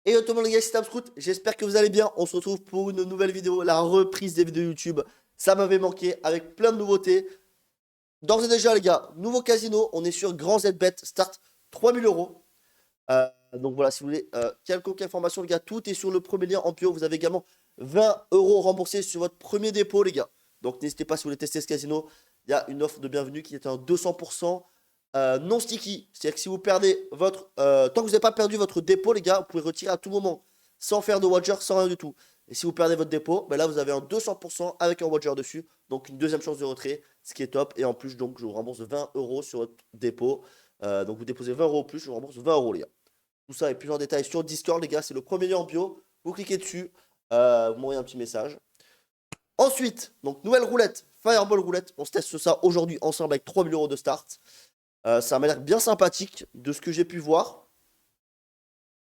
Et tout le monde les gars, c'est Scout, j'espère que vous allez bien. On se retrouve pour une nouvelle vidéo, la reprise des vidéos YouTube. Ça m'avait manqué avec plein de nouveautés. D'ores et déjà les gars, nouveau casino, on est sur Grand ZBet, start 3000 euros. Donc voilà, si vous voulez quelconque information les gars, tout est sur le premier lien en bio. Vous avez également 20 euros remboursés sur votre premier dépôt les gars. Donc n'hésitez pas si vous voulez tester ce casino. Il y a une offre de bienvenue qui est à 200% non sticky. C'est-à-dire que si vous perdez votre... tant que vous n'avez pas perdu votre dépôt les gars, vous pouvez retirer à tout moment. Sans faire de wager, sans rien du tout. Et si vous perdez votre dépôt, ben là vous avez un 200% avec un wager dessus. Donc une deuxième chance de retrait, ce qui est top. Et en plus donc je vous rembourse 20 euros sur votre dépôt. Donc vous déposez 20 euros plus, je vous rembourse 20 euros les gars. Tout ça et plus en détail sur Discord les gars, c'est le premier lien en bio. Vous cliquez dessus, vous m'envoyez un petit message. Ensuite, donc nouvelle roulette, Fireball roulette. On se teste ça aujourd'hui ensemble avec 3000 euros de start. Ça m'a l'air bien sympathique de ce que j'ai pu voir.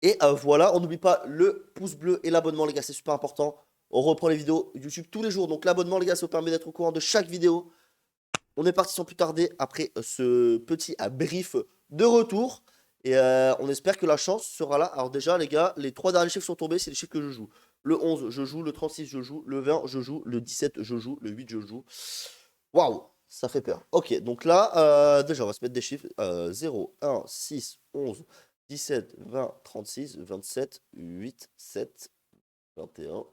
Et voilà, on n'oublie pas le pouce bleu et l'abonnement les gars, c'est super important. On reprend les vidéos YouTube tous les jours. Donc l'abonnement les gars, ça vous permet d'être au courant de chaque vidéo. On est parti sans plus tarder après ce petit brief de retour. Et on espère que la chance sera là. Alors déjà les gars, les 3 derniers chiffres sont tombés, c'est les chiffres que je joue. Le 11 je joue, le 36 je joue, le 20 je joue, le 17 je joue, le 8 je joue. Waouh, ça fait peur. Ok, donc là, déjà on va se mettre des chiffres. 0, 1, 6, 11, 17, 20, 36, 27, 8, 7, 21. On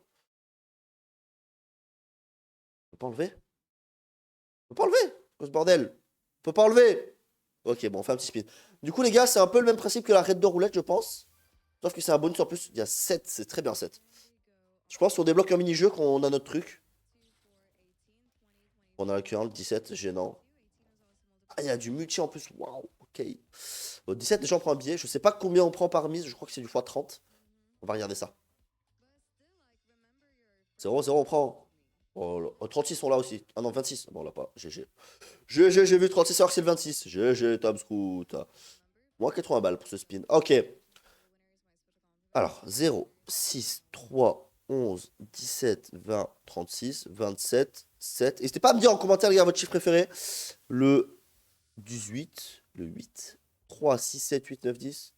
peut pas enlever? On peut pas enlever? Quoi ce bordel? On peut pas enlever? Ok, bon, on fait un petit spin. Du coup, les gars, c'est un peu le même principe que la Red Door roulette, je pense. Sauf que c'est un bonus en plus. Il y a 7, c'est très bien 7. Je pense qu'on débloque un mini-jeu quand on a notre truc. On a le Q1, le 17, gênant. Ah, il y a du multi en plus. Waouh, ok. Au 17, déjà, on prend un billet. Je sais pas combien on prend par mise. Je crois que c'est du x30. On va regarder ça. 0, 0, on prend. Oh, 36 sont là aussi. Ah non, 26. Bon, on l'a pas. GG. GG, j'ai vu 36 alors que c'est le 26. GG, Tom Scoot. Moins 80 balles pour ce spin. Ok. Alors, 0, 6, 3, 11, 17, 20, 36, 27, 7. N'hésitez pas à me dire en commentaire, les gars, votre chiffre préféré. Le 18, le 8, 3, 6, 7, 8, 9, 10.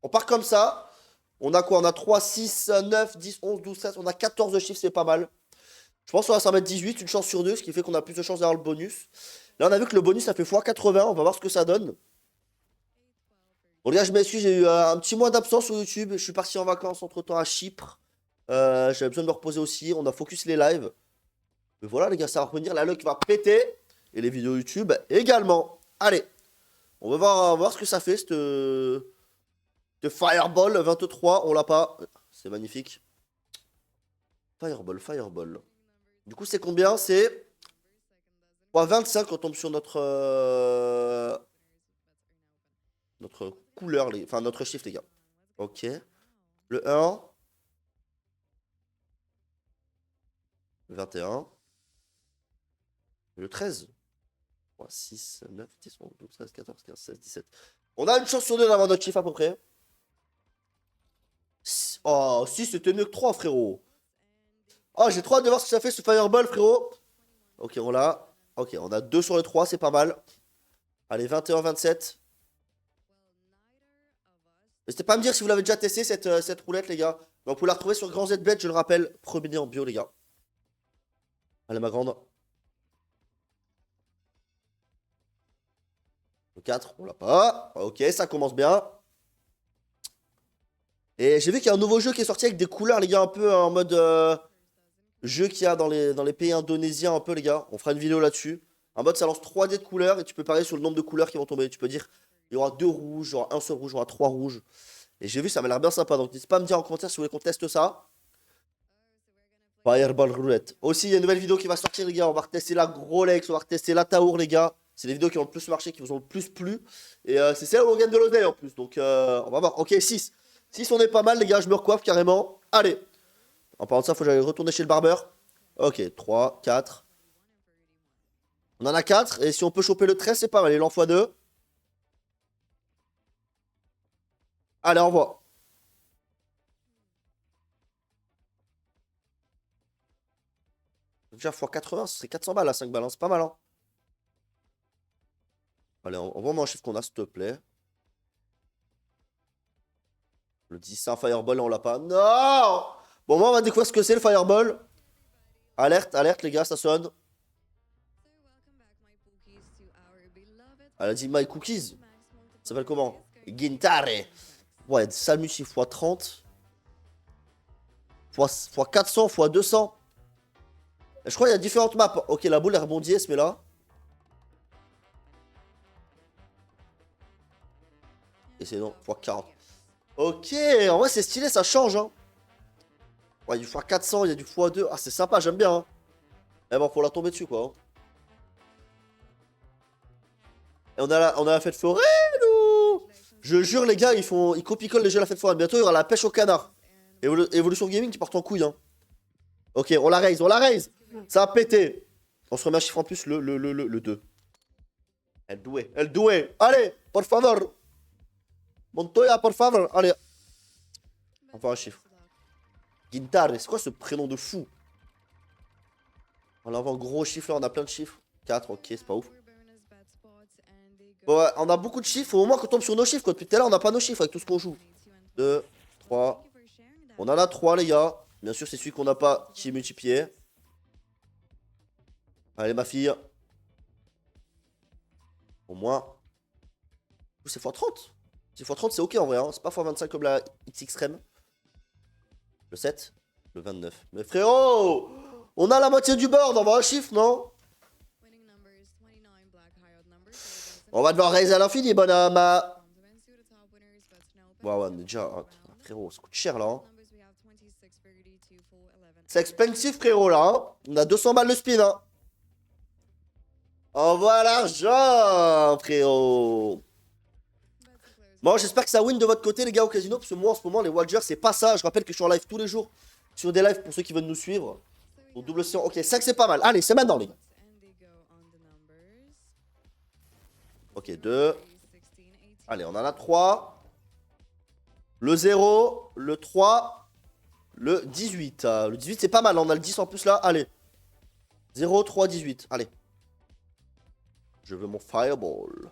On part comme ça. On a quoi? On a 3, 6, 9, 10, 11, 12, 13. On a 14 chiffres, c'est pas mal. Je pense qu'on va s'en mettre 18, une chance sur deux, ce qui fait qu'on a plus de chances d'avoir le bonus. Là, on a vu que le bonus, ça fait x80. On va voir ce que ça donne. Bon, les gars, je m'excuse, j'ai eu un petit mois d'absence sur YouTube. Je suis parti en vacances entre-temps à Chypre. J'avais besoin de me reposer aussi. On a focus les lives. Mais voilà, les gars, ça va revenir. La luck va péter. Et les vidéos YouTube également. Allez, on va voir ce que ça fait, cette Fireball 23. On l'a pas. C'est magnifique. Fireball, Fireball. Du coup, c'est combien? C'est 25 quand on tombe sur notre couleur, enfin notre chiffre, les gars. Ok. Le 1, le 21, le 13. 3, 6, 9, 10, 11, 12, 13, 14, 15, 16, 17. On a une chance sur deux d'avoir notre chiffre à peu près. Oh, si, c'était mieux que 3, frérot. Oh, j'ai trop hâte de voir ce que ça fait ce Fireball, frérot. Ok, on l'a. Ok, on a 2 sur les 3, c'est pas mal. Allez, 21, 27. N'hésitez pas à me dire si vous l'avez déjà testé, cette roulette, les gars. Mais on peut la retrouver sur Grand ZBet, je le rappelle. Premier lien en bio, les gars. Allez, ma grande. Le 4, on l'a pas. Ok, ça commence bien. Et j'ai vu qu'il y a un nouveau jeu qui est sorti avec des couleurs, les gars, un peu en mode jeu qu'il y a dans les pays indonésiens, un peu, les gars. On fera une vidéo là-dessus. En mode, ça lance 3D de couleurs et tu peux parier sur le nombre de couleurs qui vont tomber. Tu peux dire, il y aura 2 rouges, il y aura un seul rouge, il y aura 3 rouges. Et j'ai vu, ça m'a l'air bien sympa. Donc, n'hésitez pas à me dire en commentaire si vous voulez qu'on teste ça. Fireball roulette. Aussi, il y a une nouvelle vidéo qui va sortir, les gars. On va retester la Grolex, on va retester la Taour, les gars. C'est les vidéos qui ont le plus marché, qui vous ont le plus plu. Et c'est celle où on gagne de l'oseille en plus. Donc, on va voir. Ok, 6. 6, on est pas mal, les gars. Je me recoiffe carrément. Allez. En parlant de ça, faut que j'aille retourner chez le barbeur. Ok, 3, 4. On en a 4. Et si on peut choper le 13, c'est pas mal. Il en faut 2. Allez, au revoir. Déjà, x80, ce serait 400 balles à 5 balles, hein. C'est pas mal, hein. Allez, envoie-moi un chiffre qu'on a, s'il te plaît. Le 10, c'est un fireball et on l'a pas. Non! Bon, moi, on va découvrir ce que c'est le fireball. Alerte, alerte, les gars, ça sonne. Elle a dit My Cookies. Ça s'appelle comment? Gintare. Ouais, sale multi x 30. x 400, x 200. Je crois qu'il y a différentes maps. Ok, la boule, elle rebondit, elle se met là. Et c'est non, x 40. Ok, en vrai, c'est stylé, ça change. Hein. Ouais, il y a du x 400, il y a du x 2. Ah, c'est sympa, j'aime bien. Hein. Mais bon, faut la tomber dessus, quoi. Hein. Et on a la fête foraine, nous. Je jure, les gars, ils copie-collent les jeux à la fête foraine. Bientôt, il y aura la pêche au canard. Evolution Gaming qui porte en couille, hein. Ok, on la raise, on la raise. Ça a pété. On se remet un chiffre en plus, le 2. El doué, el doué. Allez, por favor. Montoya, por favor. Allez. Encore un chiffre. Gintare, c'est quoi ce prénom de fou? On a un gros chiffre là, on a plein de chiffres. 4, ok, c'est pas ouf. Bon, ouais, on a beaucoup de chiffres, au moment qu'on tombe sur nos chiffres. Quoi. Depuis tout à l'heure, on n'a pas nos chiffres avec tout ce qu'on joue. 2, 3. On en a 3, les gars. Bien sûr, c'est celui qu'on n'a pas qui est multiplié. Allez, ma fille. Au moins. C'est x30. C'est x30, c'est ok en vrai. Hein. C'est pas x25 comme la X extrême. Le 7. Le 29. Mais frérot, on a la moitié du board. On va un chiffre, non? On va devoir raiser à l'infini, bonhomme. Ouais, ouais, on est déjà. Frérot, ça coûte cher là. Hein. C'est expensive, frérot, là. Hein. On a 200 balles de spin. Hein. Envoie l'argent, frérot. Bon, j'espère que ça win de votre côté, les gars, au casino. Parce que moi, en ce moment, les wagers, c'est pas ça. Je rappelle que je suis en live tous les jours. Sur des lives pour ceux qui veulent nous suivre. Au double séance. Ok, 5, c'est pas mal. Allez, c'est maintenant, les gars. Ok, 2. Allez, on en a 3. Le 0, le 3, le 18. Le 18, c'est pas mal. On a le 10 en plus là. Allez. 0, 3, 18. Allez. Je veux mon fireball.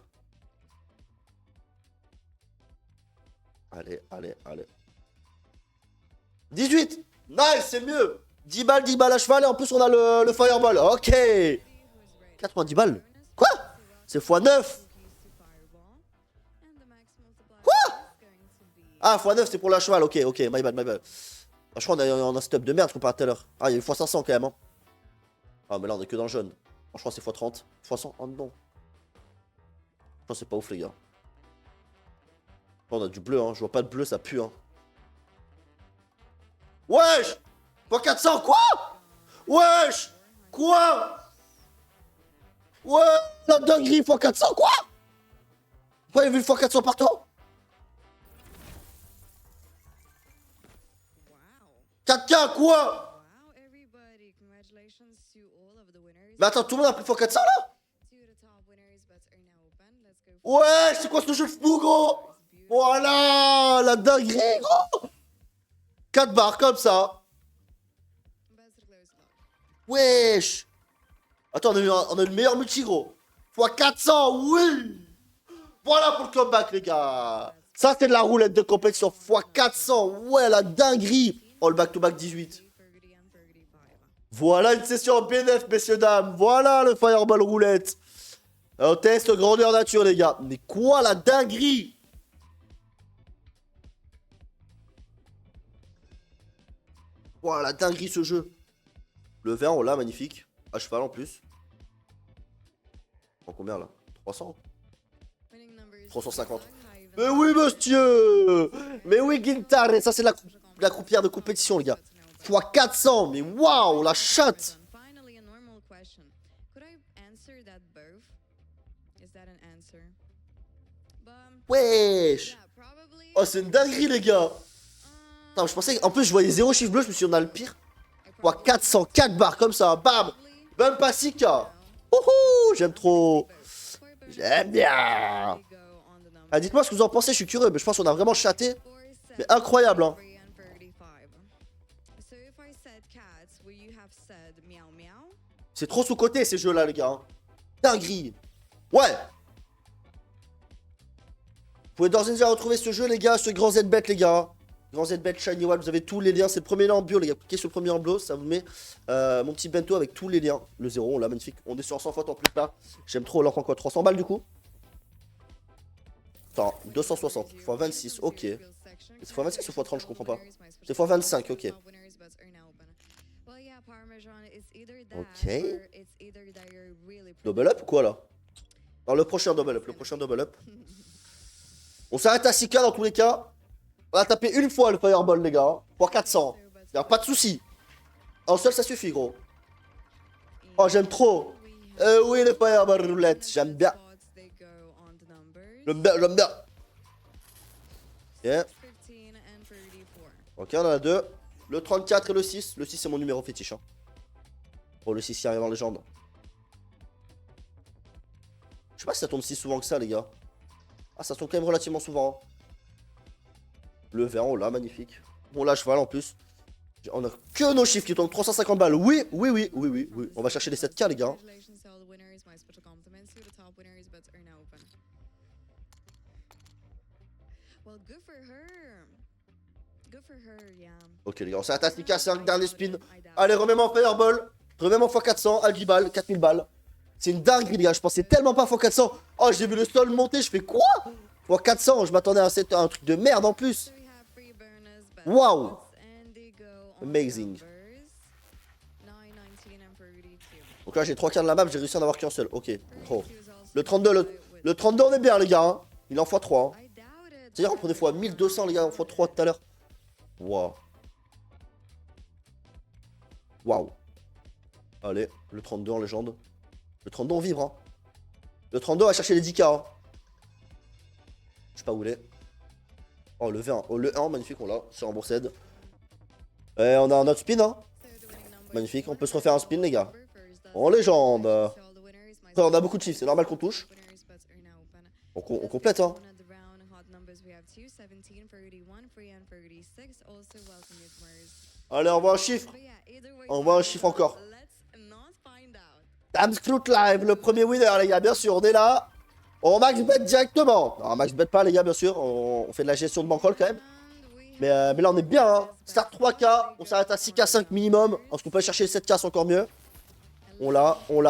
Allez, allez, allez. 18. Nice, c'est mieux. 10 balles à cheval. Et en plus, on a le fireball. Ok. 90 balles. Quoi? C'est x9. Ah, x9, c'est pour la cheval. Ok, ok, my bad, my bad. Ah, je crois qu'on a un stop de merde comparé à tout à l'heure. Ah, il y a eu x500 quand même. Hein. Ah, mais là, on est que dans le jaune. Ah, je crois que c'est x30. x100. Oh non. Je crois que c'est pas ouf, les gars. Oh, on a du bleu, hein. Je vois pas de bleu, ça pue, hein. Wesh! x400, quoi? Wesh! Quoi? Ouais, la dinguerie, x400, quoi? Pourquoi il y a vu le x400 partout? 4K, quoi? Mais attends, tout le monde a pris x400 là? Ouais, c'est quoi ce jeu de fou, gros? Voilà, la dinguerie, gros. 4 barres comme ça. Wesh. Attends, on a eu le meilleur multi, gros. x400, oui. Voilà pour le comeback, les gars. Ça, c'est de la roulette de compétition. x400, ouais, la dinguerie. Oh, le back-to-back 18. Voilà une session en BNF, messieurs, dames. Voilà le fireball roulette. On teste grandeur nature, les gars. Mais quoi, la dinguerie? Voilà, la dinguerie, ce jeu. Le vert, on l'a, magnifique. À cheval, en plus. En combien, là? 300? 350. Mais oui, monsieur. Mais oui, Gintare. Ça, c'est la croupière de compétition, les gars. x400. Mais waouh, la chatte. Wesh. Oh, c'est une dinguerie, les gars. Attends, je pensais... En plus, je voyais 0 chiffre bleu. Je me suis dit, on a le pire. x404 barres, comme ça. Bam. Même pas 6K. Ouhou, j'aime trop. J'aime bien. Ah, dites-moi ce que vous en pensez, je suis curieux. Mais je pense qu'on a vraiment chaté. Mais incroyable, hein. C'est trop sous-côté, ces jeux-là, les gars. Hein. Dinguerie. Ouais. Vous pouvez d'ores et déjà retrouver ce jeu, les gars, sur Grand ZBet, les gars. Grand ZBet, Shiny Wall, vous avez tous les liens. C'est le premier lien en bio, les gars. Cliquez sur le premier en bio, ça vous met mon petit bento avec tous les liens. Le 0, on l'a magnifique. On est sur 100 fautes en plus là. J'aime trop. On leur prend quoi, 300 balles du coup? Attends, 260 x 26, ok. C'est x 26 ou x 30, je comprends pas. C'est x 25, ok. Ok. Double up ou quoi là? Non, le prochain double up, On s'arrête à 6K dans tous les cas. On a tapé une fois le fireball, les gars. Pour 400. Y'a pas de soucis. Un seul, ça suffit, gros. Oh, j'aime trop. Oui, le fireball roulette. J'aime bien. J'aime bien. Yeah. Ok, on en a deux. Le 34 et le 6. Le 6, c'est mon numéro fétiche. Hein. Oh, le 6 qui arrive en légende. Je sais pas si ça tombe si souvent que ça, les gars. Ah, ça tombe quand même relativement souvent. Hein. Le vert, on l'a, magnifique. On l'a cheval en plus. On a que nos chiffres qui tombent 350 balles. Oui. On va chercher les 7K, les gars. Ok, les gars, on s'arrête à 6K, 5 derniers spins. Allez, remets-moi en fireball. Remets-moi x 400, à 10 balles, 4000 balles. C'est une dinguerie, les gars. Je pensais tellement pas x 400. Oh, j'ai vu le sol monter. Je fais quoi? X 400, je m'attendais à un truc de merde en plus. Waouh. Amazing. Donc là, j'ai 3 cartes de la map. J'ai réussi à en avoir qu'un seul. Ok. Oh. Le 32, le 32, on est bien, les gars. Hein. Il est en x3. Hein. C'est-à-dire, on prenait fois 1200, les gars, en x3 tout à l'heure. Waouh. Waouh. Allez, le 32 en légende. Le 32 on vibre hein. Le 32 on va chercher les 10K hein. Je sais pas où il est. Oh le 20, oh le 1 magnifique on l'a sur un bourset. Et on a un autre spin hein. Magnifique, on peut se refaire un spin les gars. En légende. Après, on a beaucoup de chiffres, c'est normal qu'on touche. On complète hein. Allez on voit un chiffre. On voit un chiffre encore. Damn Scroot Live, le premier winner les gars, bien sûr, on est là. On max bet directement. Non, max bet pas les gars, bien sûr, on fait de la gestion de bankroll quand même. Mais là on est bien, hein. Start 3K, on s'arrête à 6K 5 minimum. Parce qu'on peut aller chercher les 7K, c'est encore mieux. On l'a. On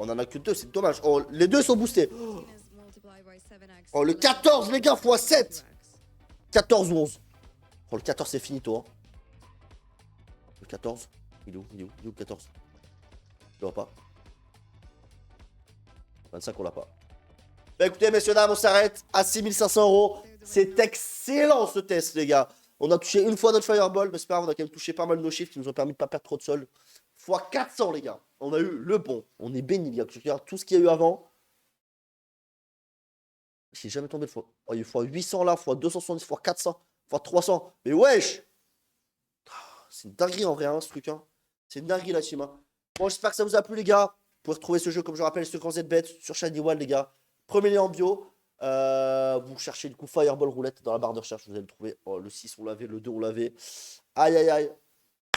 en a que 2, c'est dommage. Oh, les deux sont boostés. Oh, le 14 les gars, x 7. 14 ou 11. Oh, le 14 c'est finito. Hein. Le 14, il est où le 14? Je l'ai pas. 25, on l'a pas. Bah écoutez, messieurs, dames, on s'arrête à 6500 €. C'est excellent ce test, les gars. On a touché une fois notre fireball, mais c'est pas grave, on a quand même touché pas mal de nos chiffres qui nous ont permis de pas perdre trop de sol. X 400, les gars. On a eu le bon. On est béni, les gars. Je regarde tout ce qu'il y a eu avant. J'ai jamais tombé le fois. Oh, il y a eu x 800 là, x 270, x 400, x 300. Mais wesh! C'est une dinguerie en vrai, hein, ce truc. Hein. C'est une dinguerie la team. Hein. Bon, j'espère que ça vous a plu, les gars. Vous pouvez retrouver ce jeu, comme je rappelle, sur Grand ZBet, sur Shiny Wall, les gars. Premier lien en bio. Vous cherchez du coup Fireball Roulette dans la barre de recherche, vous allez le trouver. Oh, le 6, on l'avait, le 2, on l'avait. Aïe, aïe, aïe.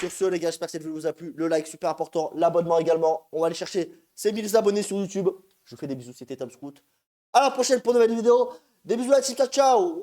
Sur ce, les gars, j'espère que cette vidéo vous a plu. Le like, super important. L'abonnement également. On va aller chercher ces 1000 abonnés sur YouTube. Je vous fais des bisous, c'était Tom Scoot. À la prochaine pour une nouvelle vidéo. Des bisous à la team, ciao. Wouh.